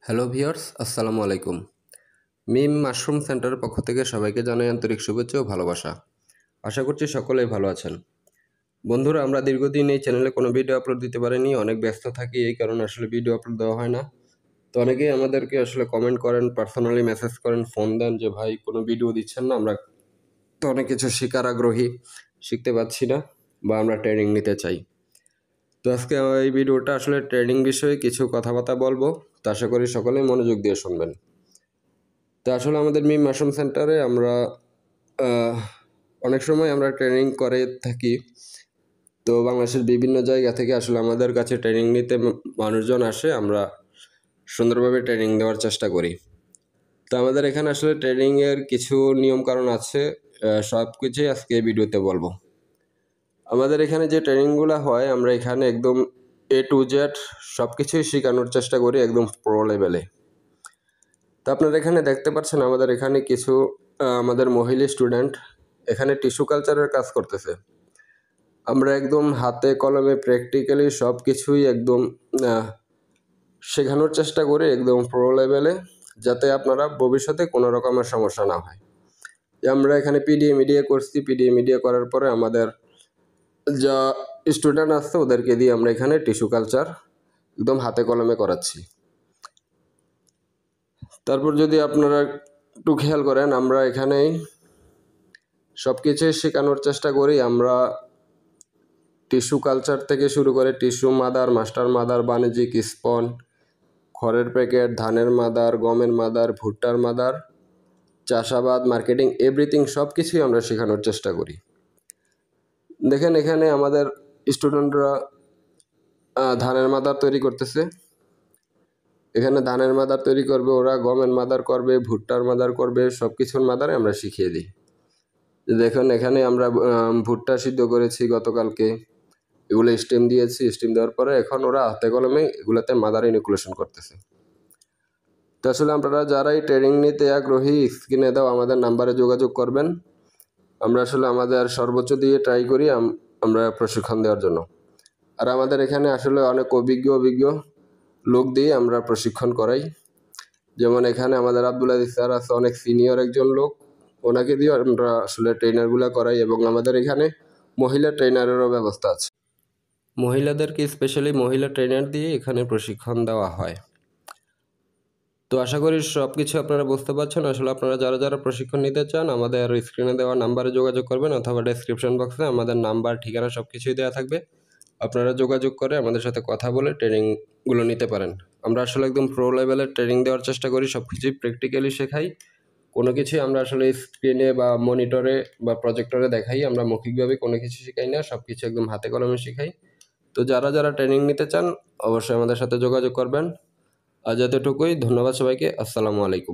Hello viewers, আসসালামু আলাইকুম। মিম mushroom সেন্টারের পক্ষ থেকে সবাইকে জানাই আন্তরিক শুভেচ্ছা ও ভালোবাসা। আশা করছি সকলেই ভালো আছেন। বন্ধুরা, আমরা দীর্ঘদিন এই চ্যানেলে কোনো ভিডিও আপলোড দিতে পারিনি, অনেক ব্যস্ত থাকি, এই কারণে আসলে ভিডিও আপলোড দেওয়া হয় না। তো অনেকেই আমাদেরকে আসলে কমেন্ট করেন, পার্সোনালি মেসেজ করেন, ফোন দেন যে ভাই কোনো ভিডিও দিচ্ছেন না, আমরা তো অনেক কিছু শেখার আগ্রহী, শিখতে পাচ্ছি না বা আমরা ট্রেনিং নিতে চাই। তো আজকে এই ভিডিওটা আসলে ট্রেনিং বিষয়ে কিছু কথাবার্তা বলবো, তো আশা করি সকলেই মনোযোগ দিয়ে শুনবেন। তো আসলে আমাদের মিম মাশরুম সেন্টারে আমরা আহ, অনেক সময় আমরা ট্রেনিং করে থাকি। তো বাংলাদেশের বিভিন্ন জায়গা থেকে আসলে আমাদের কাছে ট্রেনিং নিতে মানুষজন আসে, আমরা সুন্দরভাবে ট্রেনিং দেওয়ার চেষ্টা করি। তো আমাদের এখানে আসলে ট্রেনিংয়ের কিছু নিয়ম কারণ আছে, সব কিছুই আজকে এই ভিডিওতে বলবো। আমাদের এখানে যে ট্রেনিংগুলো হয়, আমরা এখানে একদম A to Z সব কিছুই শেখানোর চেষ্টা করি, একদম প্রো লেভেলে। তো আপনারা এখানে দেখতে পাচ্ছেন আমাদের এখানে কিছু আমাদের মহিলা স্টুডেন্ট এখানে টিস্যু কালচারের কাজ করতেছে। আমরা একদম হাতে কলমে প্র্যাকটিক্যালি সব কিছুই একদম শেখানোর চেষ্টা করি একদম প্রো লেভেলে, যাতে আপনারা ভবিষ্যতে কোনো রকমের সমস্যা না হয়। আমরা এখানে পিডিএ করছি, পিডিএ করার পরে আমাদের যা স্টুডেন্ট আসছে ওদেরকে দিয়ে আমরা এখানে টিস্যু কালচার একদম হাতে কলমে করাচ্ছি। তারপর যদি আপনারা একটু খেয়াল করেন, আমরা এখানেই সব কিছুই শেখানোর চেষ্টা করি। আমরা টিস্যু কালচার থেকে শুরু করে টিস্যু মাদার, মাস্টার মাদার, বাণিজ্যিক স্পন, খড়ের প্যাকেট, ধানের মাদার, গমের মাদার, ভুট্টার মাদার, চাষাবাদ, মার্কেটিং, এভরিথিং সব কিছুই আমরা শেখানোর চেষ্টা করি। দেখেন এখানে আমাদের স্টুডেন্টরা ধানের মাদার তৈরি করতেছে। এখানে ধানের মাদার তৈরি করবে, ওরা গমের মাদার করবে, ভুট্টার মাদার করবে, সব কিছুর মাদারে আমরা শিখিয়ে দিই। দেখুন এখানে আমরা ভুট্টা সিদ্ধ করেছি গতকালকে, এগুলো স্টেম দিয়েছি, স্টেম দেওয়ার পরে এখন ওরা হাতে কলমে এগুলোতে মাদার ইনোকুলেশন করতেছে। তো আসলে আপনারা যারা এই ট্রেনিং নিতে আগ্রহী, স্ক্রিনে দাও আমাদের নাম্বারে যোগাযোগ করবেন। আমরা আসলে আমাদের সর্বোচ্চ দিয়ে ট্রাই করি আমরা প্রশিক্ষণ দেওয়ার জন্য। আর আমাদের এখানে আসলে অনেক অভিজ্ঞ লোক দিয়ে আমরা প্রশিক্ষণ করাই। যেমন এখানে আমাদের আব্দুল আজিজ স্যার আছে, অনেক সিনিয়র একজন লোক, ওনাকে দিয়ে আমরা আসলে ট্রেনারগুলো করাই। এবং আমাদের এখানে মহিলা ট্রেনারেরও ব্যবস্থা আছে, মহিলাদেরকে স্পেশালি মহিলা ট্রেনার দিয়ে এখানে প্রশিক্ষণ দেওয়া হয়। তো আশা করি সব কিছু আপনারা বুঝতে পারছেন। আসলে আপনারা যারা প্রশিক্ষণ নিতে চান আমাদের স্ক্রিনে দেওয়া নাম্বারে যোগাযোগ করবেন, অথবা ডেসক্রিপশন বক্সে আমাদের নাম্বার, ঠিকানা সব কিছুই দেওয়া থাকবে। আপনারা যোগাযোগ করে আমাদের সাথে কথা বলে ট্রেনিংগুলো নিতে পারেন। আমরা আসলে একদম প্রো লেভেলের ট্রেনিং দেওয়ার চেষ্টা করি, সব কিছুই প্র্যাকটিক্যালি শেখাই। কোনো কিছুই আমরা আসলে স্ক্রিনে বা মনিটরে বা প্রজেক্টরে দেখাই, আমরা মৌখিকভাবে কোনো কিছু শেখাই না, সব কিছু একদম হাতে কলমে শেখাই। তো যারা ট্রেনিং নিতে চান অবশ্যই আমাদের সাথে যোগাযোগ করবেন। আজ এতটুকুই, ধন্যবাদ সবাইকে, আসসালামু আলাইকুম।